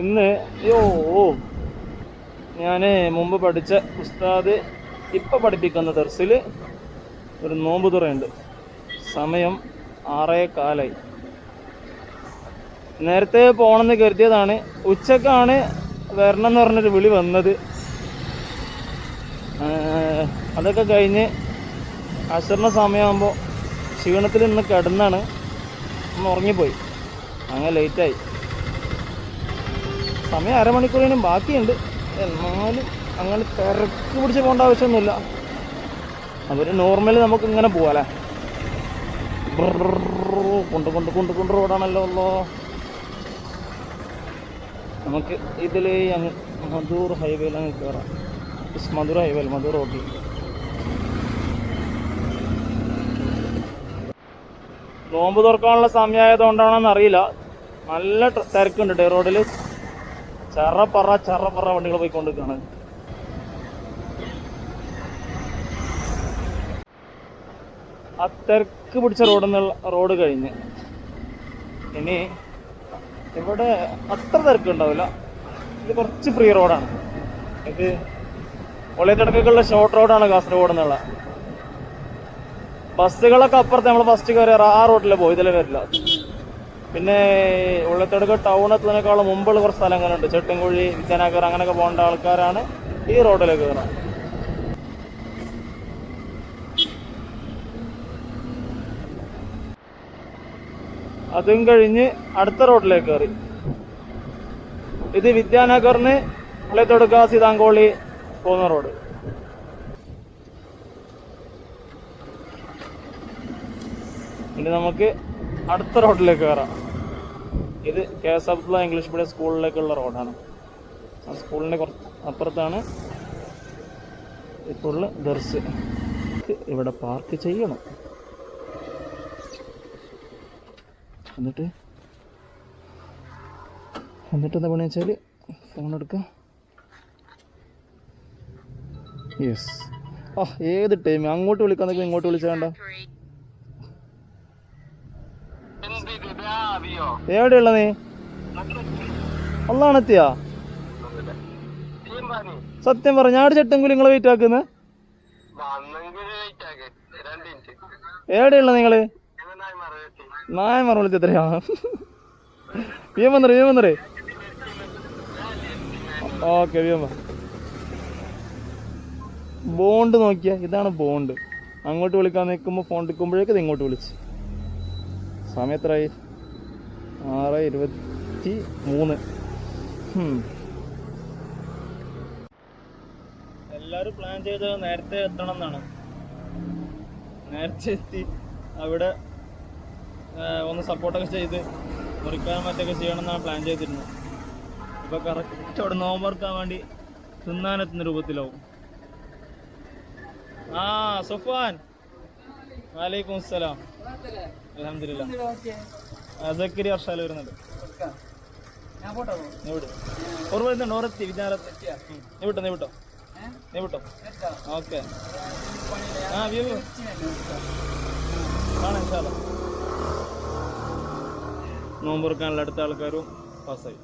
ഇന്ന് ഞാൻ മുമ്പ് പഠിച്ച ഉസ്താദ് ഇപ്പം പഠിപ്പിക്കുന്ന ദർസിൽ ഒരു നോമ്പ് തുറയുണ്ട്. സമയം 6:15. നേരത്തെ പോകണമെന്ന് കരുതിയതാണ്. ഉച്ചക്കാണ് വരണം എന്ന് പറഞ്ഞൊരു വിളി വന്നത്. അതൊക്കെ കഴിഞ്ഞ് അസറിൻ്റെ സമയമാകുമ്പോൾ ക്ഷീണത്തിൽ ഇന്ന് കിടന്നാണ്, ഒന്ന് ഉറങ്ങിപ്പോയി. അങ്ങനെ ലേറ്റായി. സമയം അരമണിക്കൂറിനും ബാക്കിയുണ്ട്. എന്നാലും അങ്ങനെ തിരക്ക് പിടിച്ച് പോകേണ്ട ആവശ്യമൊന്നുമില്ല. അവർ നോർമലി നമുക്ക് ഇങ്ങനെ പോവാല്ലേ. കൊണ്ട് റോഡാണല്ലോ ഉള്ളോ. നമുക്ക് ഇതിൽ അങ്ങ് മധൂർ ഹൈവേയിൽ അങ്ങ് കയറാം. മധുർ ഹൈവേയിൽ മധൂർ റോഡിൽ നോമ്പ് തുറക്കാനുള്ള സമയമായതുകൊണ്ടാണെന്ന് അറിയില്ല, നല്ല തിരക്കുണ്ട് റോഡിൽ. ചറപ്പറ വണ്ടികൾ പോയിക്കൊണ്ടിരിക്കുകയാണ്. ആ തിരക്ക് പിടിച്ച റോഡ് കഴിഞ്ഞ് ഇനി ഇവിടെ അത്ര തിരക്കുണ്ടാവില്ല. ഇത് കുറച്ച് ഫ്രീ റോഡാണ്. ഇത് ഒളിയത്തടക്കുള്ള ഷോർട്ട് റോഡാണ് കാസർഗോഡ് എന്നുള്ള. ബസ്സുകളൊക്കെ അപ്പുറത്ത് നമ്മൾ ഫസ്റ്റ് കയറിയാൽ ആ റോഡിൽ പോയി, ഇതിൽ വരില്ല. പിന്നെ ഉള്ളത്തടുക്ക ടൗൺ എത്തുന്നതിനേക്കാളും മുമ്പുള്ള കുറച്ച് സ്ഥലങ്ങളുണ്ട്. ചെട്ടിൻകുഴി, വിദ്യാനഗർ അങ്ങനെയൊക്കെ പോകേണ്ട ആൾക്കാരാണ് ഈ റോഡിലേക്ക് കയറാം. അതും കഴിഞ്ഞ് അടുത്ത റോഡിലേക്ക് കയറി. ഇത് വിദ്യാനഗറിന് ഉള്ളത്തടുക്ക സീതാങ്കോളി പോകുന്ന റോഡ്. ഇനി നമുക്ക് അടുത്ത റോഡിലേക്ക് കയറാം. ഇത് KS അബ്ദുള്ള ഇംഗ്ലീഷ് മീഡിയം സ്കൂളിലേക്കുള്ള റോഡാണ്. ആ സ്കൂളിൻ്റെ കുറച്ച് അപ്പുറത്താണ് ഇപ്പോൾ ഉള്ള ദർസ്. ഇവിടെ പാർക്ക് ചെയ്യണം. എന്നിട്ട് എന്താ പണി വെച്ചാൽ ഫോൺ എടുക്കുക. യെസ്. ഏത് ടൈം അങ്ങോട്ട് വിളിക്കാൻ ഇങ്ങോട്ട് വിളിച്ചാൽ വേണ്ട. എവിടെയുള്ള നീ? അള്ളാണെത്തിയാ? സത്യം പറ, ഞാൻ ചെട്ടെങ്കിലും നിങ്ങളെ വെയിറ്റ് ആക്കുന്നത്. എവിടെയുള്ള നിങ്ങള്? നായന്മാർ വിളിച്ച എത്രയാ? വിയം വന്നറേ. ഓക്കെ വിയം. ബോണ്ട് നോക്കിയാ, ഇതാണ് ബോണ്ട്. അങ്ങോട്ട് വിളിക്കാൻ നിൽക്കുമ്പോൾ ഫോൺ എടുക്കുമ്പോഴേക്ക് ഇത് ഇങ്ങോട്ട് വിളിച്ച്. സമയം എത്രയായി? 6:23. എല്ലാവരും പ്ലാൻ ചെയ്തത് നേരത്തെ എത്തണം എന്നാണ്. നേരത്തെ എത്തി അവിടെ ഒന്ന് സപ്പോർട്ടൊക്കെ ചെയ്ത് മുറിക്കാൻ മറ്റൊക്കെ ചെയ്യണം എന്നാണ് പ്ലാൻ ചെയ്തിരുന്നത്. ഇപ്പോൾ കറക്റ്റ് അവിടെ നോമ്പറക്കാൻ വേണ്ടി തിന്നാനെത്തുന്ന രൂപത്തിലാവും. സുഫാൻ, വലൈക്കും അസ്സലാം. അൽഹംദുലില്ലാ. സക്കരി അർഷാൽ വരുന്നുണ്ട്. വരുന്നുണ്ട്. ഓരെത്തി വിചാരത്ത്. നീ വിട്ടോ. ഓക്കെ. വ്യൂ കാണാം ഇൻഷാല്ലാ. നോമ്പുറക്കാനുള്ള അടുത്ത ആൾക്കാരും പാസ്സായി.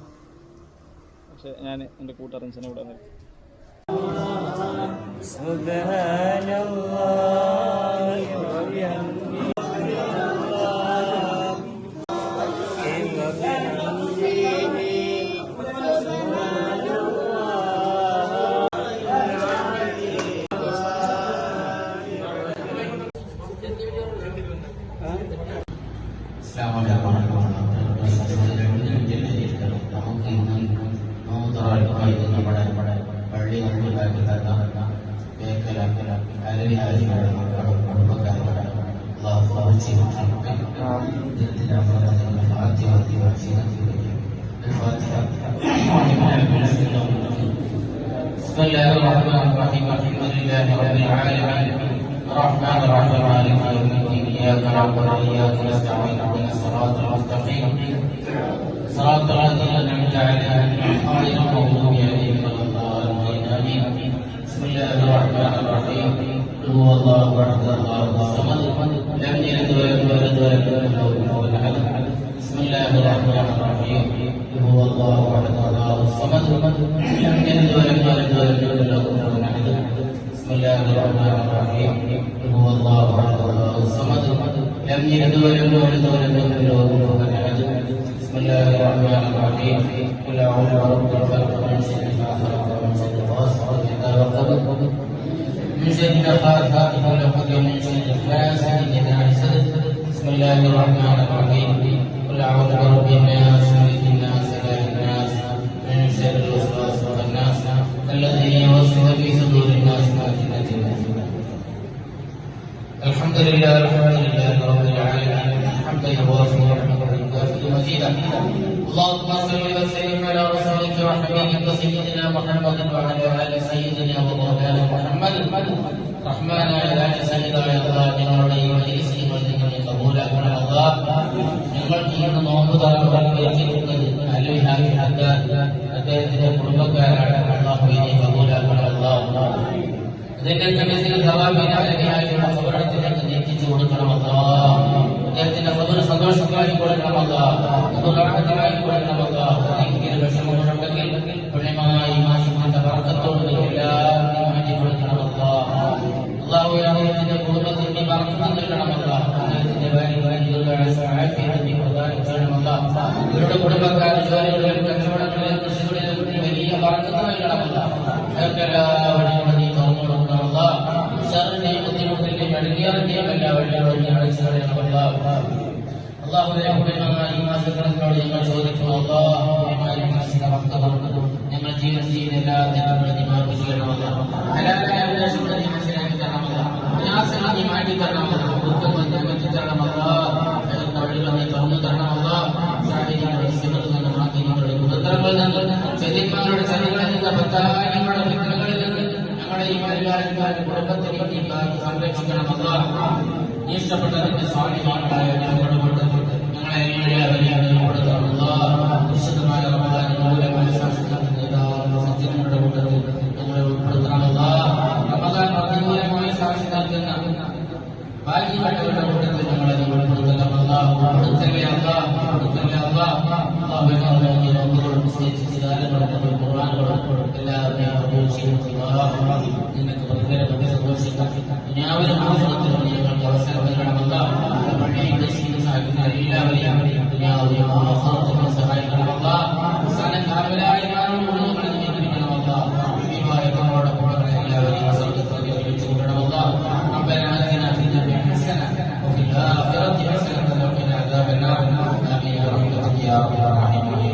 പക്ഷെ ഞാൻ എൻ്റെ കൂട്ടറൻസിനെ ഇവിടെ നിർത്തി. بسم الله الرحمن الرحيم الحمد لله رب العالمين الرحمن الرحيم مالك يوم الدين إياك نعبد وإياك نستعين اهدنا الصراط المستقيم صراط الذين أنعمت عليهم غير المغضوب عليهم ولا الضالين آمين بسم الله الرحمن الرحيم قل هو الله أحد الله الصمد لم يلد ولم يولد ولم يكن له كفوا أحد بسم بسم الله الرحمن الرحيم هو الله احد الله الصمد لم يلد ولم يولد ولم يكن له كفوا احد بسم الله الرحمن الرحيم هو الله احد الله الصمد لم يلد ولم يولد ولم يكن له كفوا احد بسم الله الرحمن الرحيم قل اعوذ برب الفلق من شر ما خلق ومن شر غاسق اذا وقب من شر النفاثات في العقد ومن شر حاسد اذا حسد بسم الله الرحمن الرحيم قل اعوذ برب الناس ملك الناس اله الناس من شر الوسواس الخناس الذي يوسوس في صدور الناس من الجنة والناس. الحمد لله رب العالمين حمدا يوافي نعمه ويكافئ مزيدا. اللهم صل وسلم على رسولك وحبيبك سيدنا محمد وعلى ال سيدنا ومولانا محمد. റഹ്മാനായ സയ്യിദായ അല്ലാഹ് ഞങ്ങളുടെ ഈ മജ്‌ലിസിൽ നിങ്ങൾ കബൂലാക്കണം അല്ലാഹ്. ഞങ്ങൾക്ക് ഇന്ന് നോമ്പ് തുറക്കുന്നത് അൽഹാഫി ഹദ്ദാദ് അദ്ദേഹത്തിന്റെ കുടുംബക്കാരാണ്. അല്ലാഹുവേ നീ കബൂലാക്കണം അല്ലാഹ്. ഇതിന്റെ കണക്കിൽ സവാബിനായിട്ടുള്ള ഖബറിടത്തിലേക്ക് എത്തിച്ചു കൊടുക്കണം അല്ലാഹ്. അദ്ദേഹത്തിന്റെ ഖബർ സന്തോഷമായി കൊടുക്കണം അല്ലാഹ്. ഖബർ റഹ്മത്തായി കൊടുക്കണം അല്ലാഹ്. എന്തെങ്കിലും വിഷമങ്ങളുണ്ടെങ്കിൽ പുണ്യമായ ഈ മാസത്തിന്റെ ബർക്കത്തോട് എല്ലാം മാറ്റി കൊടുക്കണം അല്ലാഹ്. അല്ലാഹുവേ അദ്ദേഹത്തിന്റെ കുടുംബത്തിന് ബർക്കത്ത് നൽകണം അല്ലാഹ്. അദ്ദേഹത്തിന്റെ ഇവരുടെ കുടുംബക്കാർ ജോലികളിലും കച്ചവടങ്ങളിലും കൃഷികളിലും വലിയ ബർക്കത്ത് നൽകണം അല്ലാഹ്. അവർക്കെല്ലാവരെയും നീ തുറന്നു കൊടുക്കണം അല്ലാഹ്. ഷർറിനെയും ബുദ്ധിമുട്ടിനെയും അടിഞ്ഞേറിനെയും എല്ലാ വഴികളും നീ അടച്ചു കളയണം അല്ലാഹ്. അല്ലാഹുവേ ഈ മാസങ്ങളോട് ഞങ്ങൾ ചോദിക്കുന്നു അല്ലാഹ്. ഈ മാസത്തിന്റെ ഭക്തർക്ക് ഞങ്ങൾ ജീവിതത്തിൽ എല്ലാ ദിനങ്ങളും നീ മാറ്റി ചെയ്യണം അല്ലാഹ്. ഹലാലായ ഉദ്ദേശങ്ങളെ നീ മനസ്സിലാക്കി തരണം അല്ലാഹ്. പ്രയാസങ്ങൾ നീ മാറ്റി തരണം അല്ലാഹ്. ദുഃഖങ്ങൾ നീ മാറ്റി തരണം അല്ലാഹ്. ഞങ്ങളുടെ വഴികൾ നീ തുറന്നു തരണം അല്ലാഹ്. സാഹചര്യങ്ങളുടെ വിഷയങ്ങളിൽ നിന്ന് മാധ്യമങ്ങളുടെ കുതന്ത്രങ്ങളിൽ നിന്ന് ചതിന്മാരുടെ ചതികളിൽ നിന്ന് ഭക്താന്യങ്ങളുടെ വിഘ്നങ്ങളിൽ നിന്ന് ഞങ്ങളുടെ ഈ പരിവാരക്കാരുടെ കുടുംബത്തിനെ നീ സംരക്ഷിക്കണം അല്ലാഹ്. നീ ഇഷ്ടപ്പെട്ട നിന്റെ സ്വാധീനങ്ങളായ ഞങ്ങളുടെ കൂട്ടത്തിൽ ഞങ്ങളെ എല്ലാവരെയും ഉൾപ്പെടുത്തണം അല്ലാഹ്. വിശുദ്ധമായ റമദാനിന്റെ മൂലമായ സാക്ഷ്യത്തിന്റെ സത്യങ്ങളുടെ കൂട്ടത്തിൽ ഞങ്ങളെ ഉൾപ്പെടുത്തണം അല്ലാഹ്. റമദാൻ പ്രതികൂലമായ സാക്ഷി നൽകുന്ന ഭാഗ്യപ്പെട്ടവരുടെ കൂട്ടത്തിൽ ഞങ്ങളെ ഉൾപ്പെടുത്തണം അല്ലാഹ്. ഉൾപ്പെടുത്തല്ലേ അല്ലാഹ്. ഉൾപ്പെടുത്തല്ലേ അല്ലാഹ്. അല്ലാഹുവേ നോമ്പുകളും നിശ്ചയിച്ചതാരങ്ങളും ഖുർആനുകളും എല്ലാവരെയും നിനക്ക് പ്രതിഫലം സന്തോഷിക്കാം. ദുനിയാവിലും ആഖിറത്തിലും ഞങ്ങൾക്ക് അവസരം നൽകണമല്ല. പള്ളിയുടെ സഹായിക്കുന്ന എല്ലാവരെയും ദുനിയാവിലും ആഖിറത്തിലും സഹായിക്കണമല്ല. അവസാനം കാവലായ ഞങ്ങളെ ജീവിപ്പിക്കണമല്ല. വിവാഹ നമ്മളോടൊപ്പം എല്ലാവരെയും സ്വർഗ്ഗത്തിൽ വിളിച്ചു കൊണ്ടണമല്ല. ربنا آتنا في الدنيا حسنة وفي الآخرة حسنة وقنا عذاب النار. آمين برحمتك يا أرحم الراحمين.